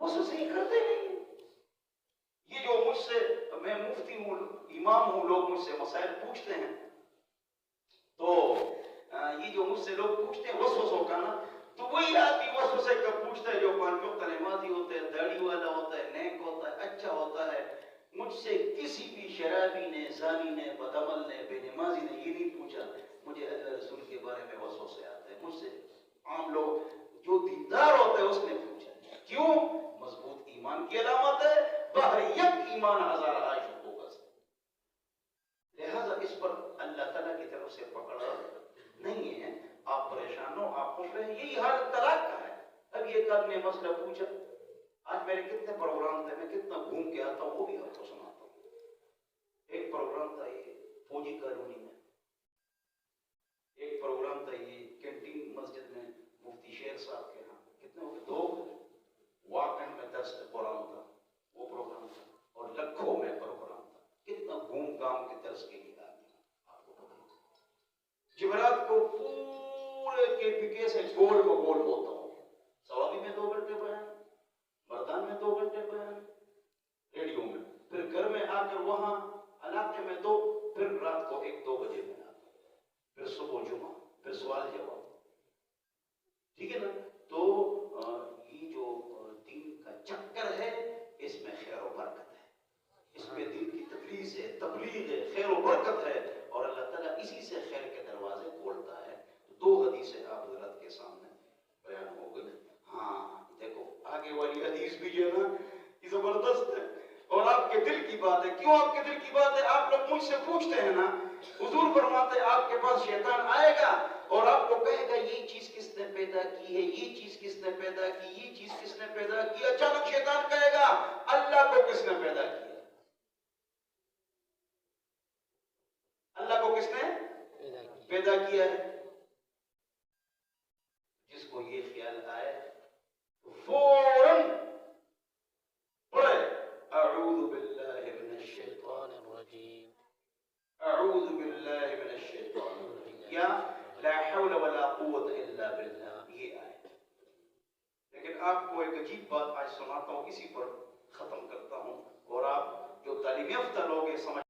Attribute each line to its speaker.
Speaker 1: وسوسے ہی کرتے نہیں ہیں. یہ جو مجھ سے، میں مفتی ہوں، امام ہوں، لوگ مجھ سے مسائل پوچھتے ہیں، تو یہ جو مجھ سے لوگ پوچھتے ہیں وسوسوں کا نا، تو وہی آدمی وسوسے کا پوچھتا ہے جو پانچ وقت نمازی ہوتا ہے، داڑھی والا ہوتا ہے، نیک ہوتا ہے، اچھا ہوتا ہے. مجھ سے کسی بھی شرابی نے، زانی نے، بدعمل نے، بے نمازی نے یہ نہیں پوچھا مجھے اللہ رسول کے بارے میں وسوسے آتے ہیں. مجھ سے عام لوگ جو دیندار ہوتا ہے اس نے پوچھا. کیوں؟ مضبوط ایمان کی علامت ہے، بہر یک ایمان ہزار عاشقوں کا. لہذا اس پر اللہ تعالیٰ کی طرف سے پکڑا نہیں ہے. آپ پریشان ہو، آپ خوش رہیں، یہی حالت طلاق کا ہے. اب ایک آدمی نے مسئلہ پوچھا، آج میرے کتنے پروگرام تھے، میں کتنا گھوم کے آتا ہوں وہ بھی آپ کو سناتا ہوں. ایک پروگرام تھا یہ فوجی کالونی میں، ایک پروگرام تھا یہ کینٹین مسجد میں مفتی شیر صاحب کے ہاں، کتنے ہوئے 2 واقعہ میں 10 قرآن تھا وہ پروگرام تھا، اور لکھوں میں پروگرام تھا. کتنا گھوم گام کے درس کے لیے آدمی آپ کو پتہ ہے. جمعرات کو پورے کے پکے سے گول کو گول ہوتا ہوں. سوابی میں 2 گھنٹے بیان، مردان میں 2 گھنٹے بیان، ریڈیو میں، پھر گھر میں آ کر وہاں علاقے میں 2، پھر رات کو 1-2 بجے میں آتا، پھر صبح جمعہ، پھر سوال جواب. ٹھیک ہے نا؟ تو یہ جو دین کا چکر ہے اس میں خیر و برکت ہے، اس میں دین کی تفلیس ہے، تبلیغ ہے، خیر و برکت ہے، اور اللہ تعالیٰ اسی سے خیر کے دروازے کھولتا ہے. 2 حدیثیں آپ حضرات کے سامنے بیان ہو گئی. ہاں دیکھو آگے والی حدیث بھی جو ہے نا یہ زبردست ہے اور آپ کے دل کی بات ہے. کیوں آپ کے دل کی بات ہے؟ آپ لوگ مجھ سے پوچھتے ہیں نا، حضور فرماتے ہیں آپ کے پاس شیطان آئے گا اور آپ کو کہے گا یہ چیز کس نے پیدا کی ہے، یہ چیز کس نے پیدا کی، یہ چیز کس نے پیدا کی. اچانک شیطان کہے گا اللہ کو کس نے پیدا کیا؟ اللہ کو کس نے پیدا کیا ہے؟ جس کو یہ خیال آئے فوراً پڑھے اعوذ باللہ من الشیطان الرجیم، اعوذ باللہ من الشیطان الرجیم، یا لا حول ولا قوت الا باللہ. یہ آئے. لیکن آپ کو ایک عجیب بات آج سناتا ہوں، اسی پر ختم کرتا ہوں، اور آپ جو تعلیم یافتہ لوگ ہیں سمجھ